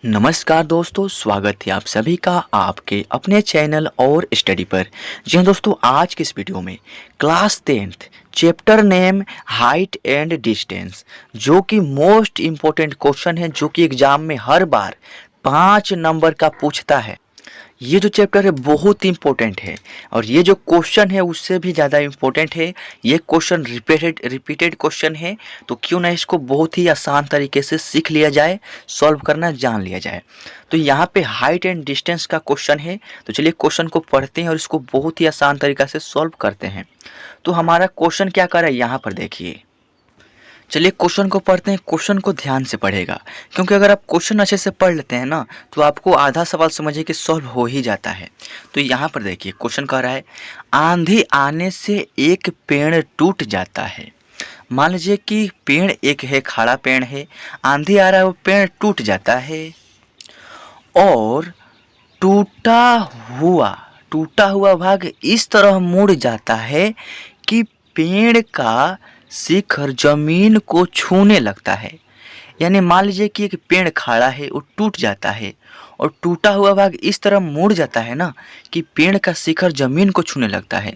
नमस्कार दोस्तों, स्वागत है आप सभी का आपके अपने चैनल और स्टडी पर। जी हाँ दोस्तों, आज की इस वीडियो में class 10th chapter name height and distance, जो कि मोस्ट इम्पोर्टेंट क्वेश्चन है, जो कि एग्जाम में हर बार 5 नंबर का पूछता है। ये जो चैप्टर है बहुत इंपॉर्टेंट है और ये जो क्वेश्चन है उससे भी ज़्यादा इम्पोर्टेंट है। ये क्वेश्चन रिपीटेड क्वेश्चन है, तो क्यों ना इसको बहुत ही आसान तरीके से सीख लिया जाए, सॉल्व करना जान लिया जाए। तो यहाँ पे हाइट एंड डिस्टेंस का क्वेश्चन है, तो चलिए क्वेश्चन को पढ़ते हैं और इसको बहुत ही आसान तरीका से सॉल्व करते हैं। तो हमारा क्वेश्चन क्या कर रहा है यहाँ पर देखिए। चलिए क्वेश्चन को पढ़ते हैं। क्वेश्चन को ध्यान से पढ़ेगा, क्योंकि अगर आप क्वेश्चन अच्छे से पढ़ लेते हैं ना, तो आपको आधा सवाल समझिए कि सॉल्व हो ही जाता है। तो यहाँ पर देखिए क्वेश्चन कह रहा है, आंधी आने से एक पेड़ टूट जाता है। मान लीजिए कि पेड़ एक है, खड़ा पेड़ है, आंधी आ रहा है, वो पेड़ टूट जाता है और टूटा टूटा हुआ भाग इस तरह मुड़ जाता है कि पेड़ का शिखर जमीन को छूने लगता है। यानी मान लीजिए कि एक पेड़ खड़ा है, वो टूट जाता है और टूटा हुआ भाग इस तरह मुड़ जाता है ना कि पेड़ का शिखर जमीन को छूने लगता है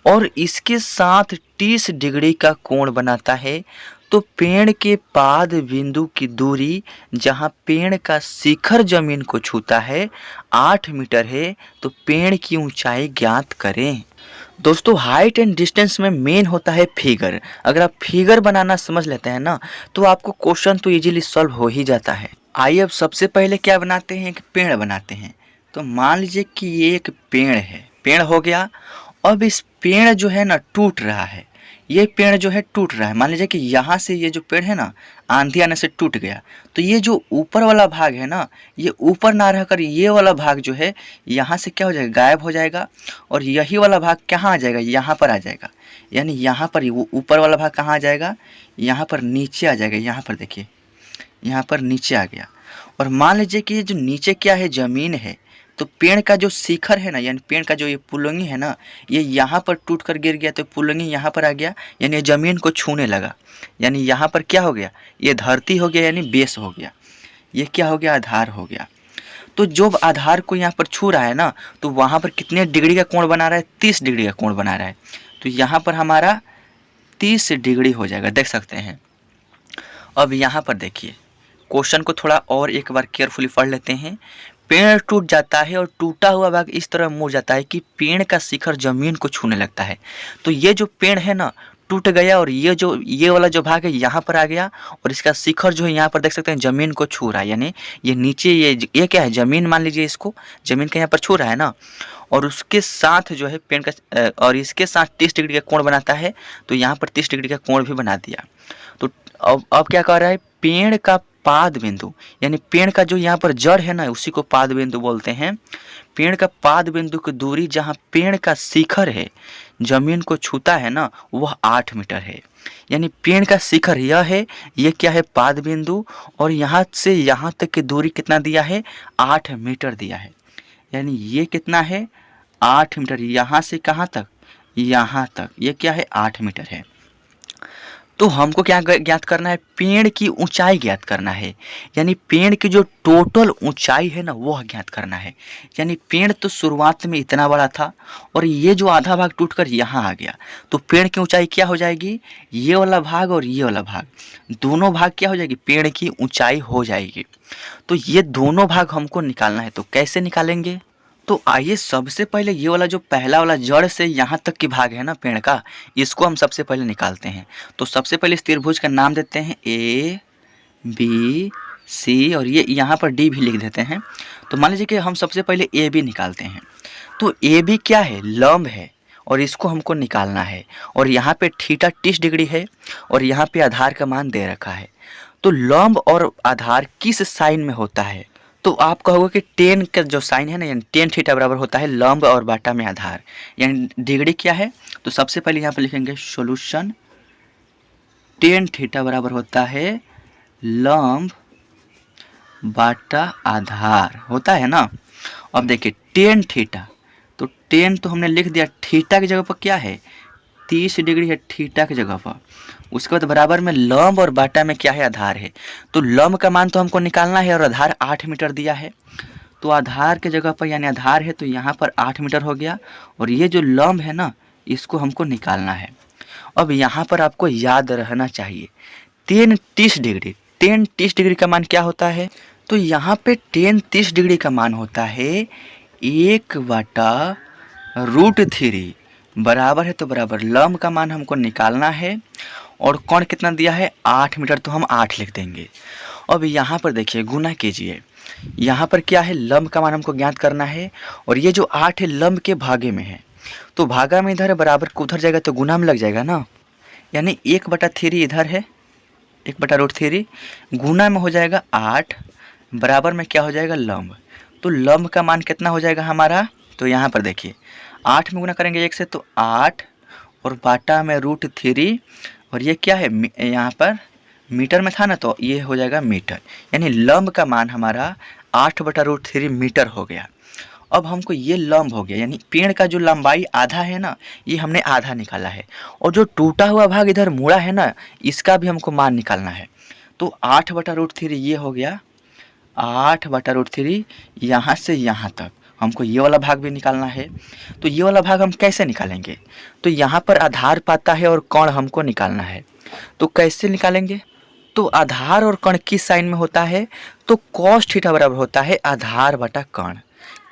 और इसके साथ 30 डिग्री का कोण बनाता है। तो पेड़ के पाद बिंदु की दूरी जहाँ पेड़ का शिखर जमीन को छूता है 8 मीटर है। तो पेड़ की ऊंचाई ज्ञात करें। दोस्तों, हाइट एंड डिस्टेंस में मेन होता है फिगर। अगर आप फिगर बनाना समझ लेते हैं ना, तो आपको क्वेश्चन तो इजीली सॉल्व हो ही जाता है। आइए अब सबसे पहले क्या बनाते हैं, एक पेड़ बनाते हैं। तो मान लीजिए कि ये एक पेड़ है, पेड़ हो गया। अब इस पेड़ जो है ना टूट रहा है, ये पेड़ जो है टूट रहा है। मान लीजिए कि यहाँ से ये जो पेड़ है ना आंधी आने से टूट गया, तो ये जो ऊपर वाला भाग है ना, ये ऊपर ना रहकर ये वाला भाग जो है यहाँ से क्या हो जाएगा, गायब हो जाएगा और यही वाला भाग कहाँ आ जाएगा, यहाँ पर आ जाएगा। यानी यहाँ पर वो ऊपर वाला भाग कहाँ आ जाएगा, यहाँ पर नीचे आ जाएगा। यहाँ पर देखिए, यहाँ पर नीचे आ गया। और मान लीजिए कि ये जो नीचे क्या है, जमीन है। तो पेड़ का जो शिखर है ना, यानी पेड़ का जो ये पुलंगी है ना, ये यहाँ पर टूट कर गिर गया, तो पुलंगी यहाँ पर आ गया, यानी ये जमीन को छूने लगा। यानी यहाँ पर क्या हो गया, ये धरती हो गया, यानी बेस हो गया। ये क्या हो गया, आधार हो गया। तो जो आधार को यहाँ पर छू रहा है ना, तो वहाँ पर कितने डिग्री का कोण बना रहा है, 30 डिग्री का कोण बना रहा है। तो यहाँ पर हमारा 30 डिग्री हो जाएगा, देख सकते हैं। अब यहाँ पर देखिए, क्वेश्चन को थोड़ा और एक बार केयरफुली पढ़ लेते हैं। पेड़ टूट जाता है और टूटा हुआ भाग इस तरह मुड़ जाता है कि पेड़ का शिखर जमीन को छूने लगता है। तो ये जो पेड़ है ना टूट गया और ये वाला जो भाग है यहाँ पर आ गया और इसका शिखर जो है यहाँ पर देख सकते हैं जमीन को छू रहा है। यानी ये नीचे ये क्या है, जमीन मान लीजिए, इसको जमीन का यहाँ पर छू रहा है ना, और उसके साथ जो है पेड़ का और इसके साथ 30 डिग्री का कोण बनाता है। तो यहाँ पर 30 डिग्री का कोण भी बना दिया। तो अब क्या कर रहा है, पेड़ का पाद बिंदु, यानी पेड़ का जो यहाँ पर जड़ है ना, उसी को पाद बिंदु बोलते हैं। पेड़ का पाद बिंदु की दूरी जहाँ पेड़ का शिखर है जमीन को छूता है ना, वह 8 मीटर है। यानी पेड़ का शिखर यह है, ये क्या है, पाद बिंदु, और यहाँ से यहाँ तक की दूरी कितना दिया है, 8 मीटर दिया है। यानी ये कितना है, 8 मीटर। यहाँ से कहाँ तक, यहाँ तक, ये क्या है, 8 मीटर है। तो हमको क्या ज्ञात करना है, पेड़ की ऊंचाई ज्ञात करना है। यानी पेड़ की जो टोटल ऊंचाई है ना, वह ज्ञात करना है। यानी पेड़ तो शुरुआत में इतना बड़ा था और ये जो आधा भाग टूटकर यहाँ आ गया, तो पेड़ की ऊंचाई क्या हो जाएगी, ये वाला भाग और ये वाला भाग, दोनों भाग क्या हो जाएगी, पेड़ की ऊंचाई हो जाएगी। तो ये दोनों भाग हमको निकालना है। तो कैसे निकालेंगे, तो आइए सबसे पहले ये वाला जो पहला वाला जड़ से यहाँ तक की भाग है ना पेड़ का, इसको हम सबसे पहले निकालते हैं। तो सबसे पहले इस त्रिभुज का नाम देते हैं ए बी सी, और ये यहाँ पर डी भी लिख देते हैं। तो मान लीजिए कि हम सबसे पहले ए बी निकालते हैं। तो ए बी क्या है, लंब है और इसको हमको निकालना है। और यहाँ पे थीटा 30 डिग्री है और यहाँ पे आधार का मान दे रखा है। तो लंब और आधार किस साइन में होता है, तो आप कहोगे कि टेन का जो साइन है ना, यानी टेन थीटा बराबर होता है लंब और बाटा में आधार, यानी डिग्री क्या है। तो सबसे पहले यहाँ पर लिखेंगे सॉल्यूशन, टेन थीटा बराबर होता है लंब बाटा आधार, होता है ना। अब देखिए टेन थीटा, तो टेन तो हमने लिख दिया, थीटा की जगह पर क्या है, 30 डिग्री है थीटा की जगह पर। उसके बाद बराबर में लंब और बाटा में क्या है, आधार है। तो लंब का मान तो हमको निकालना है और आधार 8 मीटर दिया है। तो आधार के जगह पर यानी आधार है तो यहाँ पर 8 मीटर हो गया, और ये जो लंब है ना इसको हमको निकालना है। अब यहाँ पर आपको याद रहना चाहिए tan 30 डिग्री, tan 30 डिग्री का मान क्या होता है, तो यहाँ पे tan 30 डिग्री का मान होता है 1/√3 बराबर है। तो बराबर लंब का मान हमको निकालना है और कोण कितना दिया है 8 मीटर, तो हम 8 लिख देंगे। अब यहाँ पर देखिए गुना कीजिए, यहाँ पर क्या है लंब का मान हमको ज्ञात करना है, और ये जो 8 है लंब के भागे में है, तो भागा में इधर है बराबर को उधर जाएगा तो गुना में लग जाएगा ना, यानी 1/3 इधर है 1/√3 गुना में हो जाएगा 8 बराबर में क्या हो जाएगा लंब। तो लंब का मान कितना हो जाएगा हमारा, तो यहाँ पर देखिए 8 में गुना करेंगे 1 से तो 8 और बाटा में √3, और ये क्या है यहाँ पर मीटर में था ना तो ये हो जाएगा मीटर, यानी लंब का मान हमारा 8/√3 मीटर हो गया। अब हमको ये लंब हो गया, यानी पेड़ का जो लंबाई आधा है ना ये हमने आधा निकाला है, और जो टूटा हुआ भाग इधर मुड़ा है ना इसका भी हमको मान निकालना है। तो 8/√3 ये हो गया 8/√3, यहाँ से यहाँ तक हमको ये वाला भाग भी निकालना है। तो ये वाला भाग हम कैसे निकालेंगे, तो यहाँ पर आधार पाता है और कोण हमको निकालना है, तो कैसे निकालेंगे, तो आधार और कोण किस साइन में होता है, तो cos थीटा बराबर होता है आधार बटा कोण,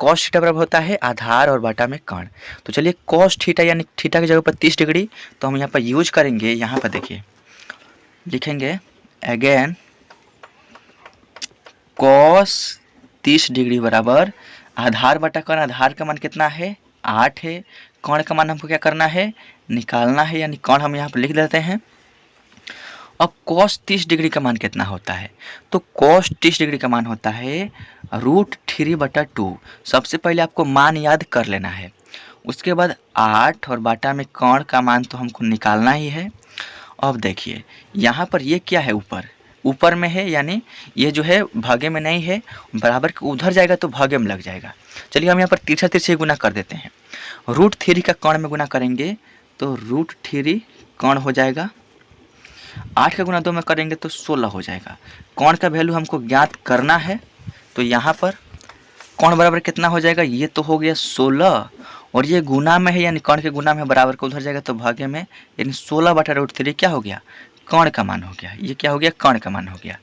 cos थीटा बराबर होता है आधार और बटा में कोण। तो चलिए cos थीटा यानी थीटा की जगह पर 30 डिग्री तो हम यहाँ पर यूज करेंगे, यहाँ पर देखिए लिखेंगे अगेन cos 30 डिग्री बराबर आधार बटा कोण, आधार का मान कितना है 8 है, कोण का मान हमको क्या करना है निकालना है, यानी कोण हम यहाँ पर लिख देते हैं। अब cos 30 डिग्री का मान कितना होता है, तो cos 30 डिग्री का मान होता है √3/2। सबसे पहले आपको मान याद कर लेना है, उसके बाद 8 और बाटा में कोण का मान तो हमको निकालना ही है। अब देखिए यहाँ पर ये क्या है ऊपर में है, यानी ये जो है भागे में नहीं है, बराबर के उधर जाएगा तो भागे में लग जाएगा। चलिए हम यहाँ पर तिरछा तिरछे गुना कर देते हैं, √3 का कोण में गुना करेंगे तो √3 कोण हो जाएगा, 8 का गुना 2 में करेंगे तो 16 हो जाएगा। कोण का वैल्यू हमको ज्ञात करना है, तो यहाँ पर कोण बराबर कितना हो जाएगा, ये तो हो गया 16 और ये गुना में है यानी कोण के गुना में बराबर को उधर जाएगा तो भागे में, यानी 16/√3 क्या हो गया कोण का मान हो गया, ये क्या हो गया कोण का मान हो गया।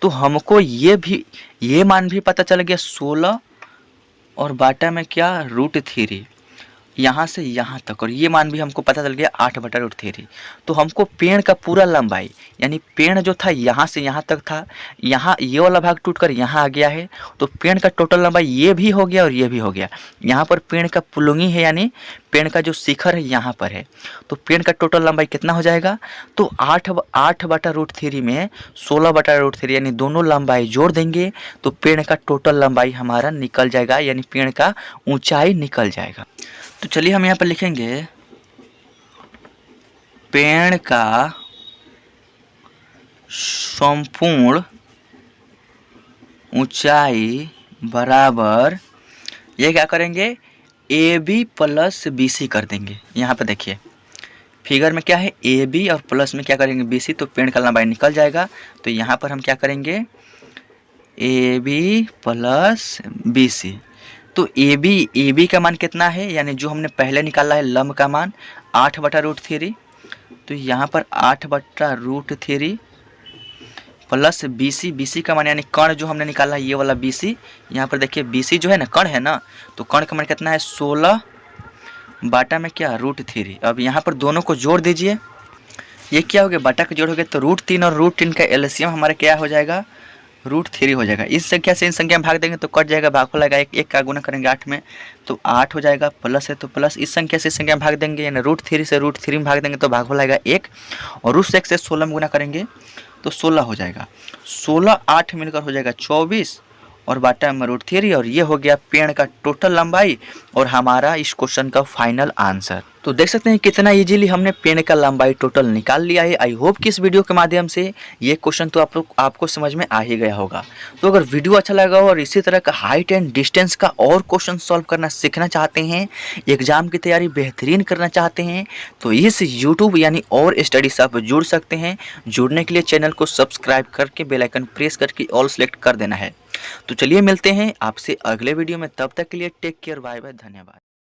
तो हमको ये मान भी पता चल गया 16 और बाटा में क्या √3 यहाँ से यहाँ तक, और ये मान भी हमको पता चल गया 8/√3। तो हमको पेड़ का पूरा लंबाई यानी पेड़ जो था यहाँ से यहाँ तक था, यहाँ ये वाला भाग टूटकर यहाँ आ गया है, तो पेड़ का टोटल लंबाई ये भी हो गया और ये भी हो गया। यहाँ पर पेड़ का पुलुंगी है यानी पेड़ का जो शिखर है यहाँ पर है, तो पेड़ का टोटल लंबाई कितना हो जाएगा, तो 8/√3 में 16/√3 यानी दोनों लंबाई जोड़ देंगे तो पेड़ का टोटल लंबाई हमारा निकल जाएगा, यानी पेड़ का ऊंचाई निकल जाएगा। तो चलिए हम यहाँ पर लिखेंगे पेड़ का संपूर्ण ऊंचाई बराबर, ये क्या करेंगे AB + BC कर देंगे। यहाँ पर देखिए फिगर में क्या है AB और प्लस में क्या करेंगे BC, तो पेड़ का लंबाई निकल जाएगा। तो यहाँ पर हम क्या करेंगे AB + BC, तो AB का मान कितना है, यानी जो हमने पहले निकाला है लंब का मान 8/√3, तो यहाँ पर 8/√3 प्लस BC का मान यानी कण जो हमने निकाला है ये वाला BC, यहाँ पर देखिए BC जो है ना कण है ना, तो कण का मान कितना है 16 बाटा में क्या √3। अब यहाँ पर दोनों को जोड़ दीजिए, ये क्या हो गया बाटा का जोड़ हो गया, तो √3 और √3 का एलसीएम हमारा क्या हो जाएगा √3 हो जाएगा। इस संख्या से इन संख्या में भाग देंगे तो कट जाएगा, भाग हो जाएगा, एक का गुना करेंगे 8 में तो 8 हो जाएगा, प्लस है तो प्लस, इस संख्या से इस संख्या में भाग देंगे यानी √3 से √3 में भाग देंगे तो भाग हो जाएगा 1, और उस 1 से 16 में गुना करेंगे तो 16 हो जाएगा, 16 8 मिलकर हो जाएगा 24 और बाटा में √3, और ये हो गया पेड़ का टोटल लंबाई और हमारा इस क्वेश्चन का फाइनल आंसर। तो देख सकते हैं कितना इजीली हमने पेड़ का लंबाई टोटल निकाल लिया है। आई होप कि इस वीडियो के माध्यम से ये क्वेश्चन तो आपको समझ में आ ही गया होगा। तो अगर वीडियो अच्छा लगा हो और इसी तरह का हाइट एंड डिस्टेंस का और क्वेश्चन सॉल्व करना सीखना चाहते हैं, एग्जाम की तैयारी बेहतरीन करना चाहते हैं, तो इस यूट्यूब यानी और स्टडी से आप जुड़ सकते हैं। जुड़ने के लिए चैनल को सब्सक्राइब करके बेल आइकन प्रेस करके ऑल सेलेक्ट कर देना है। तो चलिए मिलते हैं आपसे अगले वीडियो में, तब तक के लिए टेक केयर, बाय बाय, धन्यवाद।